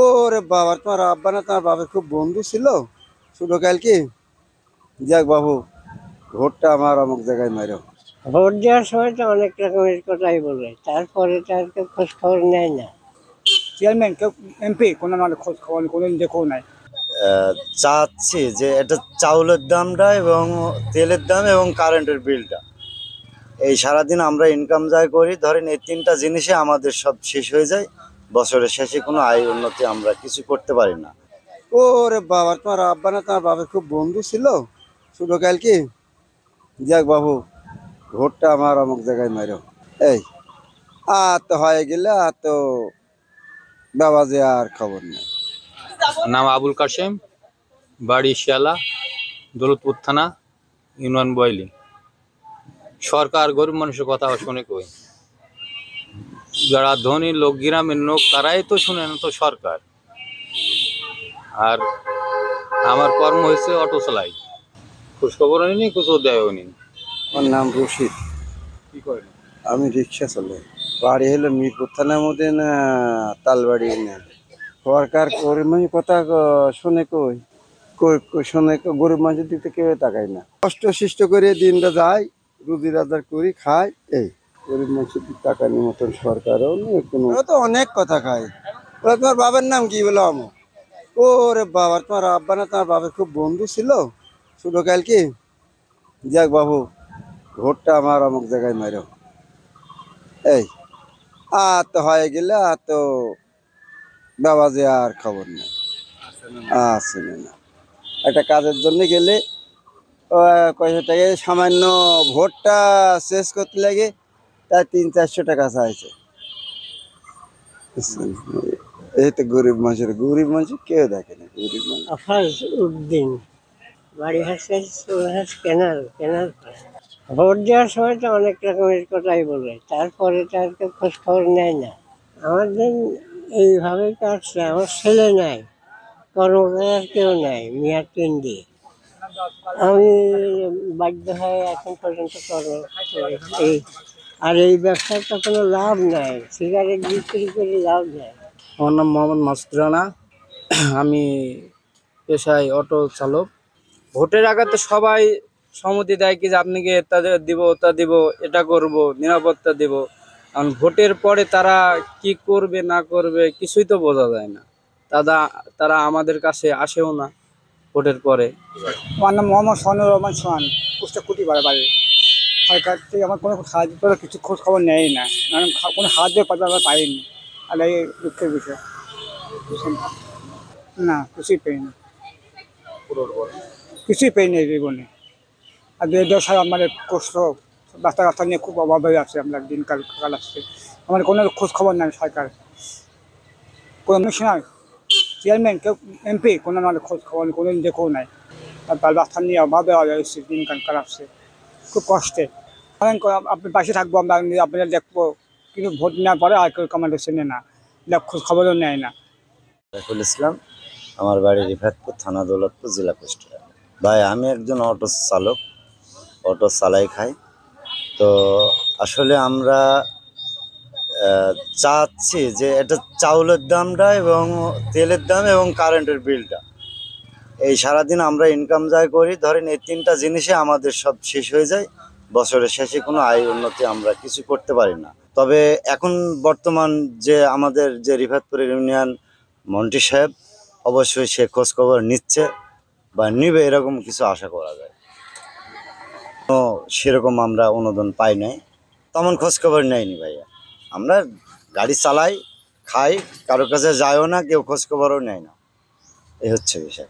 ওরে বাবা, তোমার আব্বা না তোমার বাবার খুব বন্ধু ছিল ছোট কাল কি? যাক বাবু, ভোটটা আমার অমুক জায়গায় মারো। ভোট দেওয়ার সময় তো অনেক রকমের কথাই বলে, তারপরে তার কেউ খোঁজ খবর নেয় না। চেয়ারম্যান কেউ এমপি কোনো মানে খোঁজ খবর কোনোদিন দেখেও নাই। চাচ্ছি যে এটা চাউলের দামটা এবং তেলের দাম এবং কারেন্টের বিলটা, এই সারাদিন আমরা ইনকাম যাই করি, ধরেন এই তিনটা জিনিসে আমাদের সব শেষ হয়ে যায়। বছরের শেষে কোনো আয় উন্নতি আমরা কিছু করতে পারি না। ওরে বাবা, তোমার আব্বা না তোমার বাবার খুব বন্ধু ছিল ছোট কাল কি? যাক বাবু, ভোটটা আমার অমুক জায়গায় মারো। এই আর তো হয়ে গেলে আর তো বাবা যে আর খবর নেই। নাম আবুল কাশেম, বাড়ি শিয়ালা, দৌলতপুর থানা, ইউনিয়ন বয়লি। সরকার গরিব মানুষের কথা শুনে কই, যারা ধনী লোক গ্রামের লোক তারাই তো শুনে না, তো সরকার। আর আমার কর্ম হয়েছে অটো চালাই, খোঁজখবরও নিই, কিছু দেয়ও নি। আমার নাম রশিদ। কি করে আমি রিক্সা চালাই। বাড়ি হলো মিরপুর থানার মধ্যে না তালবাড়ি না। সরকার গরিব মানুষের কথা শুনে কই কই কই শুনে গরিব মানুষের দিক থেকে কেউ তাকায় না। কষ্ট সৃষ্ট করে দিনটা যায়, রুজি রাজার করি খায়। এই গরিব মানুষের দিক তাকানোর মতন সরকারও নেই কোনো। ও তো অনেক কথা খায়। ওরা তোমার বাবার নাম কি বলো আমো? ওরে বাবা, তোমার আব্বা না তোমার বাবার খুব বন্ধু ছিল ছোট কাল কি? যাক বাবু, ভোটটা আমার অমুক জায়গায় মারো। এই আর তো হয়ে গেলে আর তো বাবা যে আর খবর নেই। আছে না, একটা কাজের জন্য গেলে কয়শো টাকা সামান্য ভোটটা শেষ করতে লাগে, তাই 300-400 টাকা চাইছে। এই তো গরিব মানুষ কেউ দেখে না। গরিব মানুষ আফাজ উদ্দিন, বাড়ি হচ্ছে চৌরাহাট কেনাল কেনাল পাড়া। ভোট দেওয়ার সময় তো অনেক রকমের কথাই বলে, তারপরে তার কেউ খোঁজ খবর নেয় না। আমার দিন এইভাবেই কাটছে। আমার ছেলে নাই, কর্ম করার কেউ নাই, মেয়াদ 3 দিয়ে আমি বাধ্য হয়ে এখন পর্যন্ত কর্ম করি। এই আর এই ব্যবসার তো কোনো লাভ নাই, সিগারেট বিক্রি করে লাভ নাই। আমার নাম মোহাম্মদ মাসুদ রানা। আমি পেশায় অটো চালক। ভোটের আগে তো সবাই সম্মতি দেয় কি যে আপনাকে এটা দিব ওটা দিব, এটা করব, নিরাপত্তা দিব। কারণ ভোটের পরে তারা কি করবে না করবে কিছুই তো বোঝা যায় না। তারা আমাদের কাছে আসেও না ভোটের পরে। আমার নাম মোহাম্মদ সনুর রহমান সোহান, কুষ্টাকুটি বাড়ি। সরকার থেকে আমার কোনো সাহায্য করে কিছু খোঁজ খবর নেয় না, কারণ কোনো সাহায্য পাতে আমরা পাইনি। আর এই দুঃখের বিষয়, না কিছুই পাইনি, কিছুই পাইনি এই জীবনে। আর 1.5 সাল আমাদের কষ্ট, রাস্তা নিয়ে খুব অভাব হয়ে আছে, আমরা দিনকাল কালাচ্ছে। আমাদের কোনো খোঁজ খবর নাই সরকার, কোনো কমিশনার, চেয়ারম্যান কেউ এমপি কোনো মানে খোঁজ খবর কোনোদিন দেখেও নাই। তার রাস্তা নিয়ে অভাবে হয়েছে, দিনকাল কালাচ্ছে খুব কষ্টে। আপনি পাশে থাকবো, আমরা আপনাদের দেখবো, কিন্তু ভোট নেওয়ার পরে আর কেউ আমাদের চেনে না, খোঁজ খবরও নেয় না। রাইফুল ইসলাম, আমার বাড়ি রিফাতপুর থানা, দৌলতপুর, জেলা কুষ্টিয়া। ভাই আমি একজন অটো চালক, অটো চালাই খাই। তো আসলে আমরা চাচ্ছি যে এটা চাউলের দামটা এবং তেলের দাম এবং কারেন্টের বিলটা, এই সারাদিন আমরা ইনকাম যাই করি, ধরেন এই তিনটা জিনিসে আমাদের সব শেষ হয়ে যায়। বছরের শেষে কোনো আয় উন্নতি আমরা কিছু করতে পারি না। তবে এখন বর্তমান যে আমাদের যে রিফাতপুরের ইউনিয়ন মন্ত্রী সাহেব, অবশ্যই সে খোঁজ খবর নিচ্ছে বা নিবে, এরকম কিছু আশা করা যায়। তো সেরকম আমরা অনুদান পাই নাই, তেমন খোঁজ খবর নেয়নি ভাইয়া। আমরা গাড়ি চালাই খাই, কারোর কাছে যায়ও না, কেউ খোঁজ খবরও নেয় না, এই হচ্ছে বিষয়।